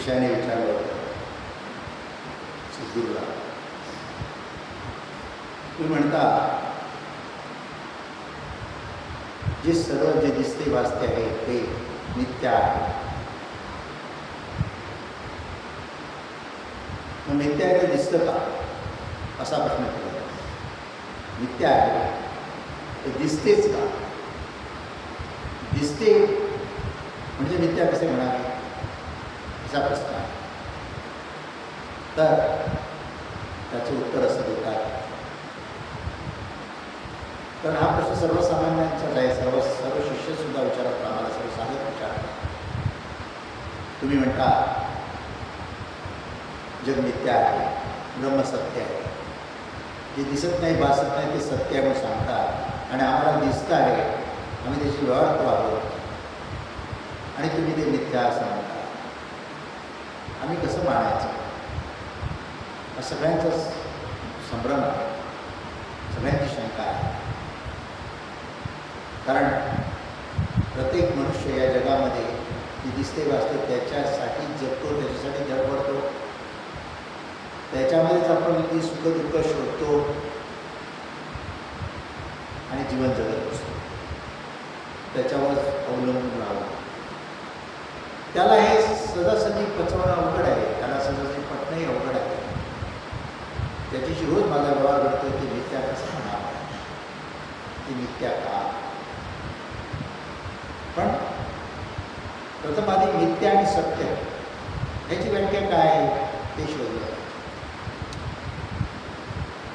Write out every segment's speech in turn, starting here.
शिष्याने विचारलं होतं सद्गुरूला, तुम्ही म्हणता जे सर्व जे दिसते वाचते आहे ते नित्य आहे, मग नित्य आहे ते दिसतं का असा प्रश्न केला. नित्य आहे ते दिसतेच का? दिसते म्हणजे नित्य कसे म्हणाले असा प्रश्न आहे. तर त्याचं उत्तर असं देतात, तर हा प्रश्न सर्वसामान्यांचाच आहे. सर्व शिष्यसुद्धा विचारत, आम्हाला सर्व साधक विचारतात. तुम्ही म्हणता जग मिथ्य आहे, ब्रह्म सत्य आहे, जे दिसत नाही भासत नाही ते सत्य आहे म्हणून सांगतात, आणि आम्हाला दिसतं आहे, आम्ही त्याची व्यवहार आहोत, आणि तुम्ही ते मिथ्या असं म्हणता. आम्ही कसं मानायचं? हा सगळ्यांचा संभ्रम आहे, सगळ्यांची शंका आहे. कारण प्रत्येक मनुष्य या जगामध्ये जे दिसते वाचते त्याच्यासाठी जगतो, त्याच्यासाठी धडपडतो, त्याच्यामध्येच आपण ती सुखदुःख शोधतो आणि जीवन जगत असतो, त्याच्यावर अवलंबून राहतो. त्याला हे सहजासहजी पचवणं अवघड आहे, त्याला सहजासहजी पटणंही अवघड आहे. त्याच्याशी रोज माझा व्यवहार करतो की मिथ्या कसं म्हणावं, ती मिथ्या का? पण प्रथम आधी मिथ्या आणि सत्य ह्याची व्याख्या काय आहे ते शोधलं.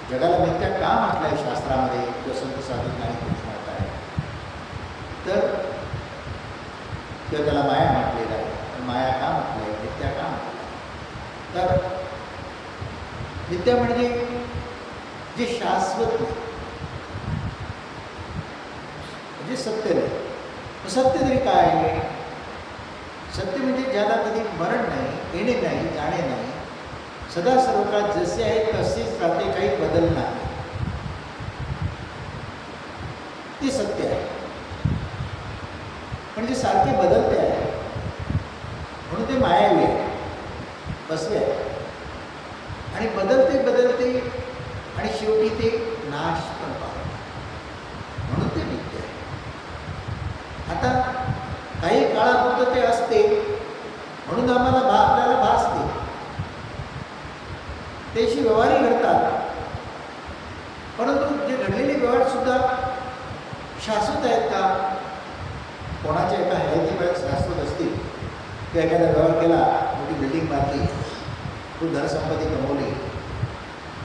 जगाला मिथ्या का म्हटलं आहे शास्त्रामध्ये किंवा संत साधक नाही म्हणत आहे, तर किंवा त्याला माया म्हटलेलं आहे. पण माया का म्हटलं आहे, मिथ्या का म्हटलं? तर मिथ्या म्हणजे जे शाश्वत नाही, म्हणजे सत्य नाही. सत्य तरी काय आहे? सत्य म्हणजे ज्याला कधी मरण नाही, येणे नाही, जाणे नाही, सदा सर्व काळ जसे आहे तसेच राहते, काही बदल नाही, ते सत्य आहे. म्हणजे सारखे बदलते आहे म्हणून ते मायावी आहे, बसवे आहे, आणि बदलते बदलते आणि शेवटी ते नाश पण पाहते, म्हणून ते मिथ्या आहे. आता काही काळापुरतं ते असते म्हणून आम्हाला आपल्याला भासते, त्याशी व्यवहारही घडतात, परंतु जे घडलेले व्यवहार सुद्धा शाश्वत आहेत का? कोणाच्या एका हयातीमध्ये शाश्वत असतील किंवा एखादा व्यवहार केला, मोठी बिल्डिंग बांधली, खूप धनसंपत्ती कमवली,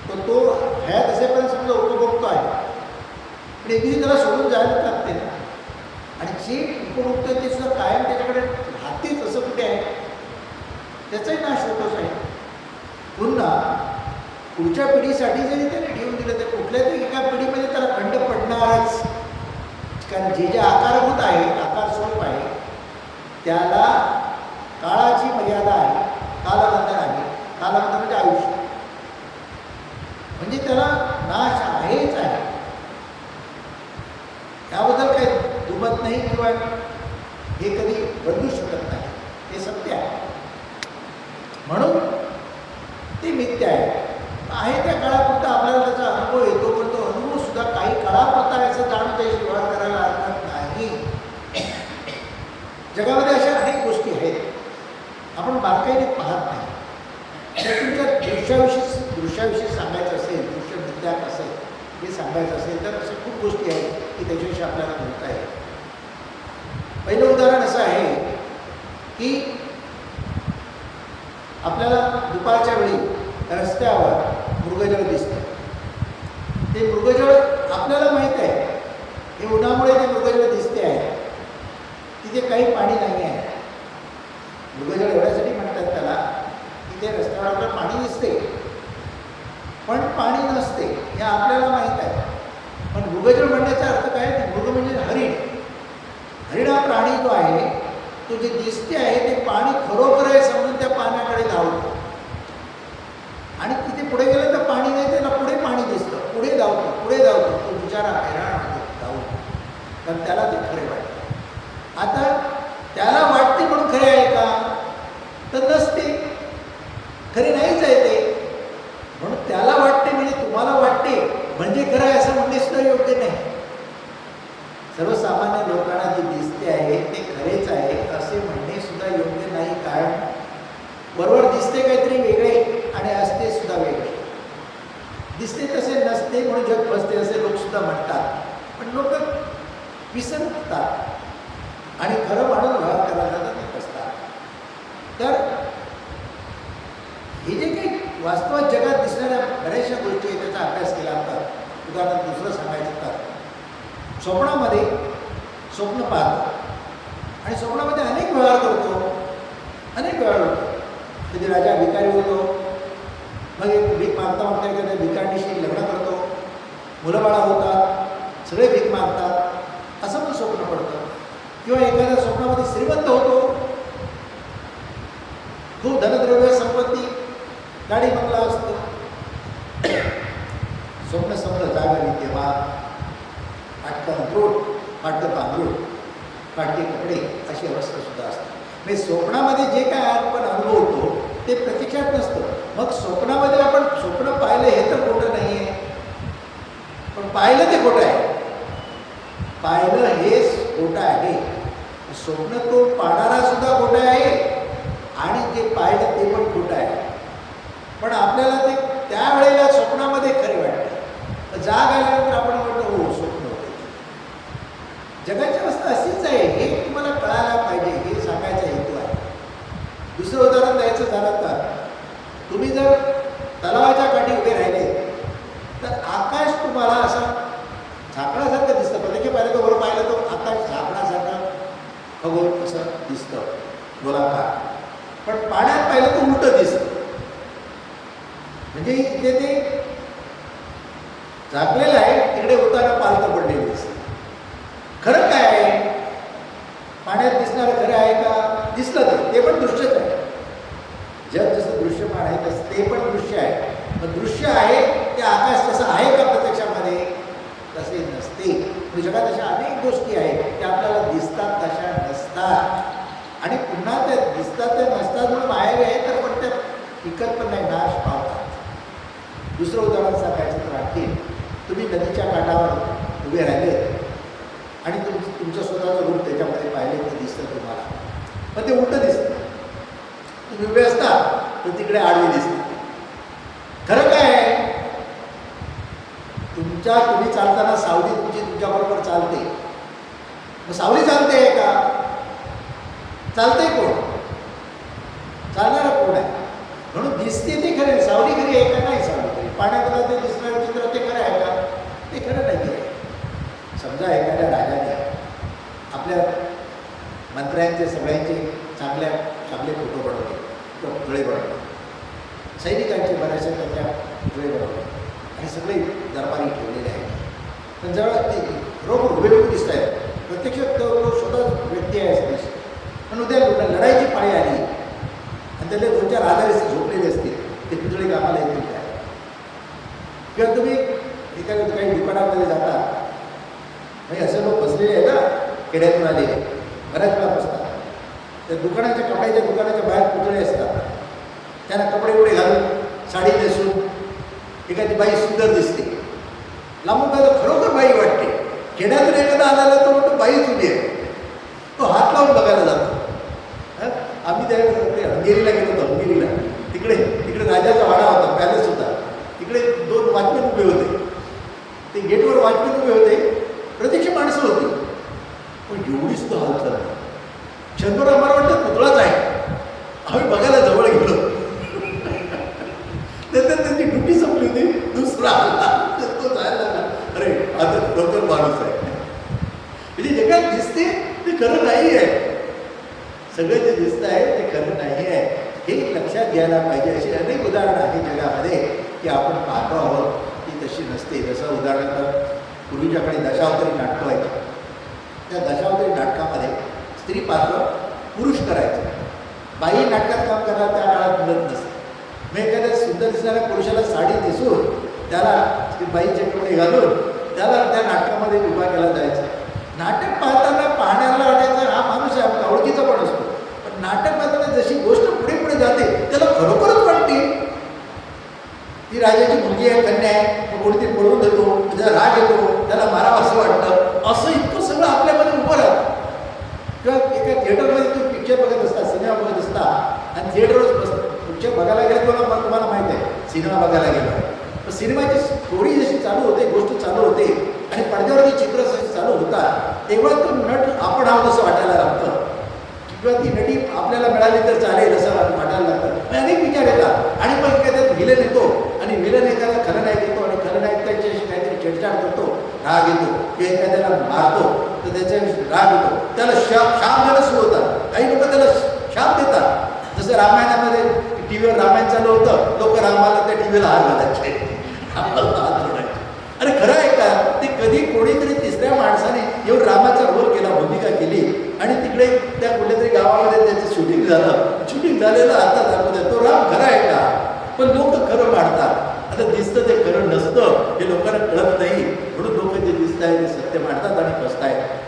तर तो हयात असेपर्यंत समजा उपभोगतो आहे, पण एक दिवशी त्याला सोडून जायला लागते ना. आणि जे उपभोगतो ते सुद्धा कायम त्याच्याकडे राहतेच असं कुठे आहे? त्याचाही नाश होतोच आहे. पुन्हा पुढच्या पिढीसाठी जरी त्याने ठेवून दिलं तर कुठल्या तरी एका पिढीमध्ये त्याला खंड पडणारच. कारण जे जे आकारभूत आहे, आकार स्वरूप आहे, त्याला काळाची मर्यादा आहे, कालबंधन आहे. कालबंधन म्हणजे आयुष्य, म्हणजे त्याला नाश आहेच आहे, त्याबद्दल काही दुमत नाही किंवा हे कधी बदलू शकत नाही, हे सत्य आहे. म्हणून ते मिथ्य आहे त्या काळापुरता आपल्याला त्याचा अनुभव येतो, पण तो अनुभव सुद्धा काही काळापुरता याचं जाणून त्याशी व्यवहार करायला हरकत नाही. जगामध्ये अशा अनेक गोष्टी आहेत आपण बारकाईने पाहत नाही. तर तुमच्या दृश्याविषयी सांगायचं असेल, दृश्य मिथ्या असेल हे सांगायचं असेल तर अशा खूप गोष्टी आहेत की त्याच्याविषयी आपल्याला बोलता येईल. पहिलं उदाहरण असं आहे की आपल्याला दुपारच्या वेळी रस्त्यावर मृगजळ दिसतं. ते मृगजळ आपल्याला माहीत आहे, हे उन्हामुळे ते मृगजळ दिसते आहे, तिथे काही पाणी नाही आहे. मृगजळ एवढ्यासाठी म्हणतात त्याला की ते रस्त्यावर आपल्याला पाणी दिसते पण पाणी नसते, हे आपल्याला माहीत आहे. पण मृगजळ म्हणण्याचा अर्थ काय? मृग म्हणजे हरिण. हरिण हा प्राणी जो आहे तो जे दिसते आहे ते पाणी खरोखर आहे समजून त्या पाण्याकडे धावतो, आणि तिथे पुढे गेलं तर पाणी नाही, त्याला पुढे पाणी दिसतं, पुढे धावतो, तो बिचारा हैराण होतो धावतो, तर त्याला ते खरे वाटते. आता त्याला वाटते म्हणून खरे आहे का? तर नसते. सर्वसामान्य लोकांना जे दिसते आहे ते खरेच आहे असे म्हणणे सुद्धा योग्य नाही. कारण बरोबर दिसते काहीतरी वेगळे आणि असते सुद्धा वेगळे. दिसते तसे नसते म्हणून जग फसते असे लोक सुद्धा म्हणतात. पण लोक विसरतात आणि खरं मानून व्यवहार करायला ते फसतात. तर हे जे काही वास्तवात जगात दिसणाऱ्या बऱ्याचशा गोष्टी आहेत त्याचा अभ्यास केला तर उदाहरणार्थ दुसरं सांगायचं तर स्वप्नामध्ये स्वप्न पाहतो आणि स्वप्नामध्ये अनेक व्यवहार करतो, अनेक व्यवहार होतो. कधी राजा भिकारी होतो, मग एक भीक मागता मागता एखाद्या भिकारणीशी लग्न करतो, मुलं बाळा होतात, सगळे भीक मागतात, असं पण स्वप्न पडतं. किंवा एखाद्या स्वप्नामध्ये श्रीमंत होतो, खूप धनद्रव्य संपत्ती गाडी बंगला असतो. स्वप्न संपलं जागा तेव्हा फाटका अंथरूण, फाटकं पांघरूण, फाटके कपडे अशी अवस्था सुद्धा असते. म्हणजे स्वप्नामध्ये जे काय आपण अनुभवतो ते प्रत्यक्षात नसतं. मग स्वप्नामध्ये आपण स्वप्न पाहिलं हे तर खोटं नाही आहे, पण पाहिलं ते खोटं आहे. पाहिलं हेच खोटं आहे. स्वप्न तो पाहणारा सुद्धा खोटं आहे आणि जे पाहिलं ते पण खोटं आहे. पण आपल्याला ते त्यावेळेला स्वप्नामध्ये खरे वाटतं. जाग आल्यानंतर आपण म्हणतो हो स्वप्न होते. जगाची अवस्था अशीच आहे हे तुम्हाला कळायला पाहिजे, हे सांगायचा हेतू आहे. दुसरं उदाहरण द्यायचं झालं तर तुम्ही जर तलावाच्या काठी उभे राहिले तर आकाश तुम्हाला असं झाकण्यासारखं दिसतं. प्रत्येक पाहिलं तर वर पाहिलं तो आकाश झाकण्यासारखं खगोल असं दिसतं गोलाकार. पण पाण्यात पाहिलं तर उलटं दिसतं. म्हणजे इथे ते झाकलेलं आहे, तिकडे उतारा पालतं पडलेलं दिसतं. खरं काय आहे? पाण्यात दिसणारं खरं आहे का? दिसलं ते पण दृश्यच आहे. जग जसं दृश्यमान आहे तसं ते पण दृश्य आहे. मग दृश्य आहे ते आकाश तसं आहे का प्रत्यक्षामध्ये? तसे नसते. म्हणजे जगात अशा अनेक गोष्टी आहेत त्या आपल्याला दिसतात तशा नसतात. आणि पुन्हा त्या दिसतात त्या नसतात म्हणून मायावी आहे तर पण त्या टिकत पण नाही, नाश पावतात. दुसरं उदाहरण सांगायचं तर आणखी तुम्ही नदीच्या काठावर उभे राहिले आणि तुमचं स्वतःचं रूप त्याच्यामध्ये पाहिले तर दिसतं तुम्हाला, पण ते उलटं दिसतं. तुम्ही उभे असता तर तिकडे आडवे दिसते. खरं काय आहे? तुम्ही चालताना सावली तुमच्याबरोबर चालते. मग सावली चालते आहे का? चालते कोण? चालणारा कोण आहे? म्हणून दिसते ते खरे. सावली खरी आहे का? नाही सावली खरी. पाण्यामध्ये ते दिसणारं चित्र ते खरं आहे का? ते खरं नाही आहे. समजा एखाद्या राजाने आपल्या मंत्र्यांचे सगळ्यांचे चांगले फोटो बनवले किंवा पुतळे बनवले, सैनिकांचे बऱ्याचशा त्याच्या पुतळे बनवले आणि सगळे दरबारी ठेवलेले आहेत. पण जेव्हा ते रोग हुबेहूब दिसत आहेत, प्रत्यक्षात तो स्वतः व्यक्ती आहे सदस्य. पण उद्या लढाईची पाळी आली आणि त्याला 2-4 आधार झोपलेले असतील, ते पुतळे कामाला येतील काय? किंवा तुम्ही एखाद्या काही दुकानामध्ये जाता, म्हणजे असे लोक बसलेले आहेत ना, खेड्यातून आले बऱ्याच वेळा बसतात. त्या दुकानाच्या बाहेर पुतळे असतात. त्यांना कपडे उडे घालून साडी नेसून एखादी बाई सुंदर दिसते. लांबून पाहिलं खरोखर बाई वाटते. खेड्यातून एखादा आला तर म्हणतो बाईच उभी आहे. तो हात लावून बघायला जातो. आम्ही त्या हंगेरीला गेलो होतो. हंगेरीला तिकडे राजाचा वाडा होता, पॅलेस होता. तिकडे 2 वॉचमॅन उभे होते. ते गेटवर वॉचमॅन उभे होते. प्रत्यक्ष माणसं होती, पण एवढी सुद्धा हालचाल नाही. क्षणभर आम्हाला वाटतं पुतळाच आहे. आम्ही बघायला जवळ गेलो. नंतर त्यांची ड्युटी संपली होती. दुसरा आला तो जायला लागला. अरे आता डॉक्टर माणूस आहे. म्हणजे जे काय दिसते ते खरं नाही आहे. सगळं जे दिसतं आहे ते खरं नाही आहे, हे लक्षात घ्यायला पाहिजे. अशी अनेक उदाहरणं आहेत जगामध्ये की आपण पाहतो आहोत ती तशी नसते. जसं उदाहरणार्थ पूर्वीच्याकडे दशावतारी नाटकं व्हायची. त्या दशावतारी नाटकामध्ये स्त्री पात्र पुरुष करायचं. बाई नाटकात काम करायला त्या काळात मिळत नसते. मग एखाद्या सुंदर दिसणाऱ्या पुरुषाला साडी नेसून त्याला बाईचे कपडे घालून त्याला त्या नाटकामध्ये उभा केला जायचा. नाटक पाहताना पाहण्याला वाटायचं हा माणूस आहे, आपला ओळखीचा पण असतो. पण नाटक पाहताना जशी गोष्ट पुढे पुढे जाते त्याला खरोखरच वाटते ती राजाची मुलगी आहे, कन्या आहे. मग कोणीतरी पळवून देतो, त्याला राग येतो, त्याला मारावं असं वाटतं. असं इतकं सगळं सगळं आपल्यामध्ये उभं राहतं. किंवा एका थिएटरमध्ये तुम्ही पिक्चर बघत असता, सिनेमा बघत असता आणि थिएटरवर पिक्चर बघायला गेला तुम्हाला माहीत आहे सिनेमा बघायला गेला, पण सिनेमाची स्टोरी जशी चालू होते, गोष्ट चालू होते आणि पडद्यावरती चित्र जशी चालू होतात, तेव्हा तो नट आपण आहोत असं वाटायला लागतं, किंवा ती नटी आपल्याला मिळाली तर चालेल असं वाटायला लागतं. अनेक विचार येतात आणि मग एखाद्यात व्हिलन येतो आणि व्हिलन एखादा खलनायक येतो आणि खलनायक त्याच्याशी काहीतरी छेडछाड करतो, राग येतो, किंवा एखाद्याला मारतो तर त्याच्याविषयी राग येतो, त्याला शाप देणं सुरू होतात. काही लोक त्याला शाप देतात. जसं रामायणामध्ये टी व्हीवर रामायण चालू होतं, लोक रामाला त्या टी व्हीला हार घालायचे, रामाला हात जोडायचे. अरे खरं आहे का? ते कधी कोणीतरी तिसऱ्या माणसाने येऊन रामाचा रोल केला, भूमिका केली आणि तिकडे त्या कुठल्यातरी गावामध्ये त्याचं शूटिंग झालं. शूटिंग झालेलं आता दाखवतात, तो राम खरा आहे का? पण लोक खरं मांडतात. आता दिसतं ते खरं नसतं हे लोकांना कळत नाही, म्हणून लोक जे दिसत आहे ते सत्य मांडतात आणि फसतायत.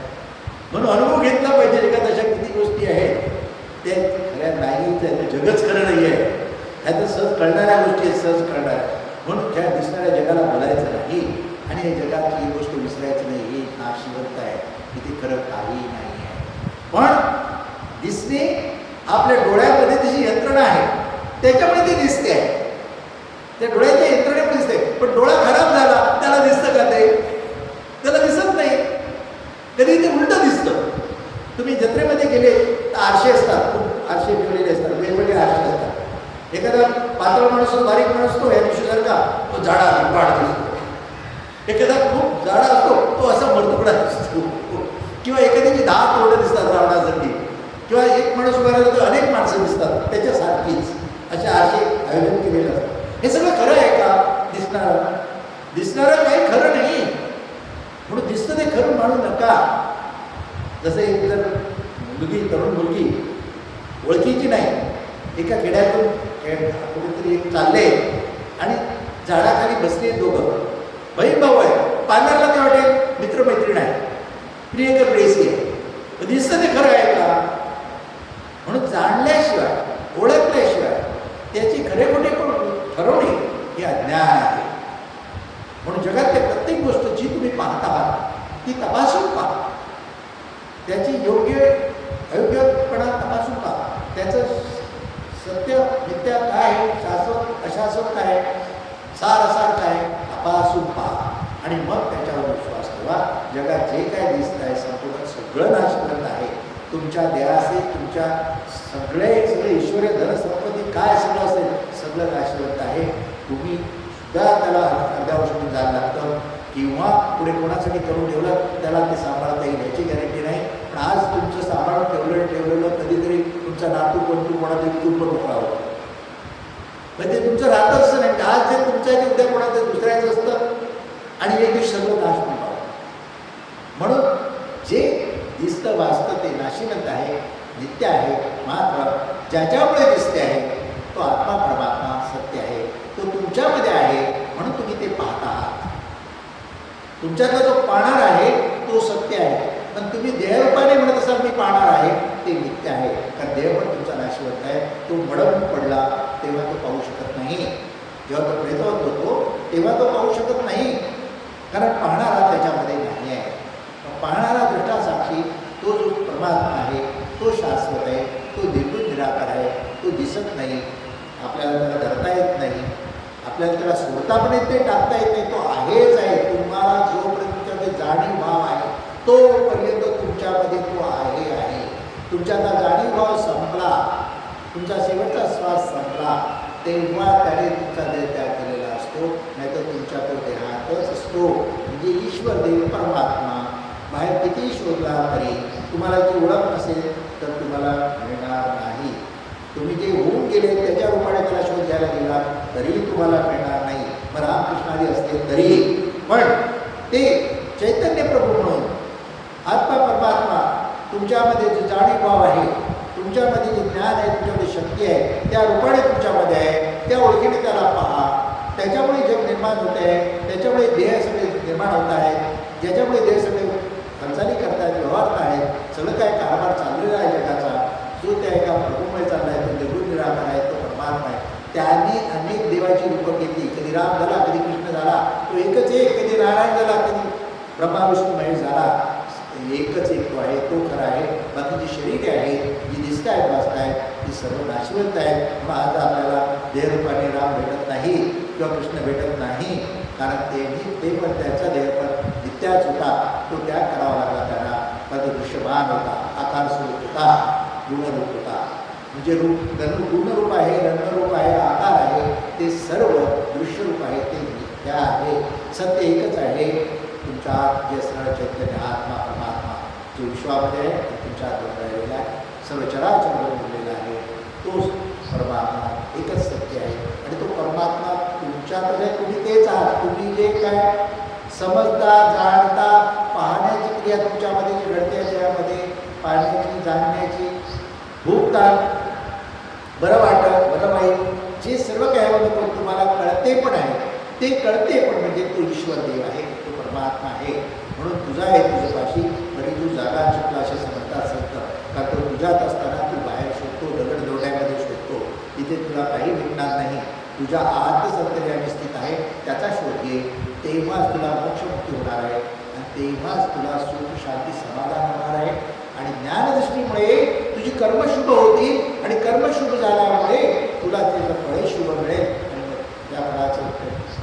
म्हणून अनुभव घेतला पाहिजे. जगात अशा किती गोष्टी आहेत त्या खऱ्या नाहीच आहे, जगच खरं नाही आहे. ह्या तर सहज कळणाऱ्या गोष्टी आहेत, सहज कळणाऱ्या. म्हणून त्या दिसणाऱ्या जगाला बोलायचं नाही आणि हे जगात ही गोष्ट विसरायची नाही. ही नाशिवंत आहे, इथे खरं काही नाही आहे. पण दिसणे आपल्या डोळ्यामध्ये तशी यंत्रणा आहे, त्याच्यामुळे ते दिसते आहे. त्या डोळ्याच्या यंत्रणेमध्ये दिसते. पण डोळा खराब झाला त्याला दिसतं का? ते त्याला दिसत नाही. कधी ते उलटं दिसतं. तुम्ही जत्रेमध्ये गेले तर आरशे असतात, खूप आरशे ठेवलेले असतात, वेगवेगळे आरशे असतात. एखादा पातळ माणूस असतो, बारीक माणूस असतो, या दिवशीसारखा तो जाडा वाढ दिसतो. एखादा खूप जाडा असतो, तो असा मरतुकडा दिसतो. किंवा एखाद्याची 10 तोंडं दिसतात रावणासाठी. किंवा एक माणूस उभा राहिला तर अनेक माणसं दिसतात त्याच्यासारखीच. असे आरशे आयोजन केलेलं असतं. हे सगळं खरं आहे का? दिसणारं काही खरं नाही. म्हणून दिसतं ते खरं मानू नका. जसं एक जर तरुण मुलगी ओळखीची नाही, एका खेड्यातून कुठेतरी एक चालले आणि झाडाखाली बसले दोघं, बहीण भाऊ आहे. पार्लरला ते वाटेल मित्रमैत्रीण आहे, प्रियकर प्रेयसी आहे. दिसतं ते खरं आहे का? म्हणून जाणल्याशिवाय, ओळखल्याशिवाय त्याची खरे खोटे ठरवणे हे अज्ञान आहे. म्हणून जगातल्या प्रत्येक गोष्ट जी तुम्ही पाहत आहात ती तपासून पहा. त्याची योग्य अयोग्यपणा तपासून पहा. त्याचं सत्य मिथ्या काय आहे, शाश्वत अशाश्वत काय, सार असार काय, तपासून पहा आणि मग त्याच्यावर विश्वास ठेवा. जगात जे काय दिसत आहे संपूर्ण सगळं नाशवंत आहे. तुमच्या देहाचे, तुमच्या सगळे ईश्वरीय धनसंपत्ती काय सगळं असेल सगळं नाशवंत आहे. तुम्ही सुद्धा त्याला अर्ध्यावर सोडून जायला लागतं किंवा पुढे कोणासाठी करून ठेवलं त्याला ते सांभाळता येईल याची गॅरंटी नाही. पण आज तुमचं सांभाळून ठेवलेलं कधीतरी तुमचा नातू कोणतू कोणातरी कुटुंब मोकळावं, म्हणजे ते तुमचं राहतं असं नाही. आज जे तुमचं आहे ते उद्या कोणाचं दुसऱ्याचं असतं आणि एक दिवस सगळं नाश पाहावं. म्हणून जे दिसतं वाचतं ते नाशिवंत आहे, नित्य आहे. मात्र ज्याच्यामुळे दिसते आहे तो आत्मा परमात्मा सत्य आहे, तो तुमच्यामध्ये आहे. म्हणून तुम्ही ते पाहत आहात. तुमच्यातला जो पाहणार आहे तो सत्य आहे. पण तुम्ही देहरूपाने म्हणत असाल मी पाहणार आहे, ते नित्य आहे. कारण देह पण तुमचा नाशिवंत आहे. तो मडम पडला तेव्हा तो पाहू शकत नाही. जेव्हा तो प्रेतवत होतो तेव्हा तो पाहू शकत नाही, कारण पाहणारा त्याच्यामध्ये नाही आहे. पाहणारा दृष्टा साक्षी तो जो परमात्मा आहे तो शाश्वत आहे, तो निर्गुण निराकार आहे. तो दिसत नाही, आपल्याला त्याला धरता येत नाही, आपल्याला त्याला सोडता पण येत नाही, टाकता येत नाही. तो आहेच आहे. तुम्हाला जोपर्यंत तुमच्यामध्ये जाणीव भाव आहे तोपर्यंत तुमच्यामध्ये तो आहे. तुमच्याचा जाणीव भाव संपला, तुमचा शेवटचा श्वास संपला, तेव्हा त्याने तुमचा देह त्याग केलेला असतो. नाहीतर तुमच्या तो देहातच असतो. म्हणजे ईश्वर देव परमात्मा बाहेर किती शोधला तरी तुम्हाला जी ओळख नसेल तर तुम्हाला मिळणार नाही. तुम्ही जे होऊन गेले त्याच्या रूपाने त्याला शोध घ्यायला गेला तरीही तुम्हाला मिळणार नाही. मग रामकृष्णादी असते तरी पण ते चैतन्य प्रभू म्हणून आत्मा परमात्मा तुमच्यामध्ये जे जाणीवभाव आहे, तुमच्यामध्ये जे ज्ञान आहे, तुमच्यामध्ये शक्ती आहे, त्या रूपाने तुमच्यामध्ये आहे. त्या ओळखीने त्याला पहा. त्याच्यामुळे जग निर्माण होते आहे, त्याच्यामुळे देह सगळे निर्माण होत आहेत, ज्याच्यामुळे देह सगळे हालचाली करतायत, व्यवहारत आहेत, सगळं काय कारभार चाललेला आहे जगाचा. जो त्या एका प्रभूमुळे चालला आहे, तो निर्गुण निराकार आहे, तो परमात्मा आहे. त्याने अनेक देवाची रूपं घेतली. कधी राम झाला, कधी कृष्ण झाला, तो एकच एक. कधी नारायण झाला, कधी ब्रह्मा विष्णू महेश झाला. एकच एक तो आहे, तो खरा आहे. बाकी जी शरीरे आहेत, जी दिसत आहेत वाचत आहेत, ती सर्व नाशवंत आहेत. म्हणून आज आपल्याला देहरूपाने राम भेटत नाही किंवा कृष्ण भेटत नाही, कारण ते पण त्यांचा देहपण नित्याच होता, तो त्याग करावा लागला त्यांना. पण तो दृश्यमान होता, आकार स्वरूप होता, गुणरूप होता. म्हणजे गुणरूप आहे, रंगरूप आहे, आकार आहे, ते सर्व दृश्यरूप आहे, ते मिथ्या आहे. सत्य एकच आहे, तुमच्या जे सरळ चैतन्य आत्मा परमात्मा जो विश्वामध्ये आहे तो तुमच्या आत राहिलेला आहे, सर्व चराचर बोललेला आहे, तोच परमात्मा एकच सत्य आहे. आणि तो परमात्मा तुमच्यात आहे, तुम्ही तेच आहात. तुम्ही जे काय समजता, जाणता, पाहण्याची क्रिया तुमच्यामध्ये जी घडते, त्यामध्ये पाहण्याची, जाणण्याची, भूकतात, बरं वाटत, बरं वाईट, जे सर्व काही पण तुम्हाला कळते पण आहे, ते कळते पण म्हणजे तो ईश्वर देव आहे, तो परमात्मा आहे. म्हणून तुझा आहे तुझ्यापाशी, तरी तू जागा चुकला असे समजतात संत. कारण तो तुझ्यात असताना तू बाहेर शोधतो, दगड दोड्यामध्ये शोधतो, तिथे तुला काही भेटणार नाही. तुझ्या आतच अंतर्यामी स्थित आहे, त्याचा शोध घे, तेव्हाच तुला मोक्षमुक्ती होणार आहे आणि तेव्हाच तुला सुख, शांती, समाधान होणार आहे. आणि ज्ञानदृष्टीमुळे तुझी कर्म शुभ होतील आणि कर्म शुभ झाल्यामुळे तुला त्याचं फळे शुभ मिळेल. आणि त्या फळाचं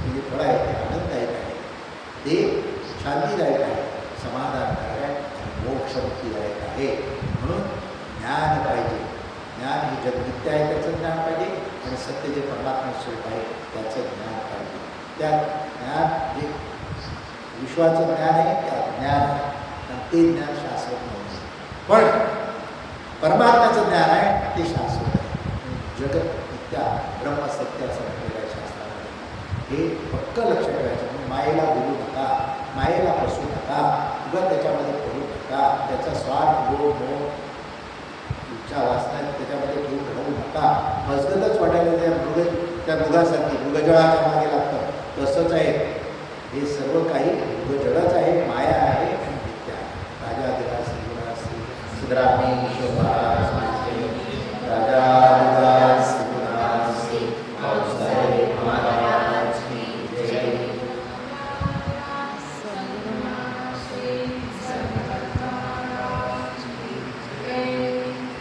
जे फळ आहे ते आनंददायक आहे, ते शांतीदायक आहे, समाधानदायक आहे आणि मोक्षमुक्तीदायक आहे. म्हणून ज्ञान पाहिजे. ज्ञान हे जगनित्य आहे त्याचं ज्ञान पाहिजे आणि सत्य जे परमात्मा स्वरूप आहे त्याचं ज्ञान पाहिजे. त्या ज्ञान जे विश्वाचं ज्ञान आहे त्या ज्ञान आहे आणि ते ज्ञान शाश्वत नाही. पण परमात्म्याचं ज्ञान आहे ते शाश्वत आहे. जगत मिथ्या, ब्रह्मसत्य असं म्हटलेलं आहे शास्त्रामध्ये. हे पक्क लक्षात ठेवायचं. म्हणून मायेला बोलू नका, मायेला फसू नका, उगा त्याच्यामध्ये पडू नका, त्याचा स्वार्थ, लोभ, मोह तुमच्या वासनात त्याच्यामध्ये घेऊन राहू नका. मजगतच वाटायला त्या मृगासारखी मृगजळाच्या मागे लागतं, तसंच आहे हे सर्व काही. मृगजळच आहे,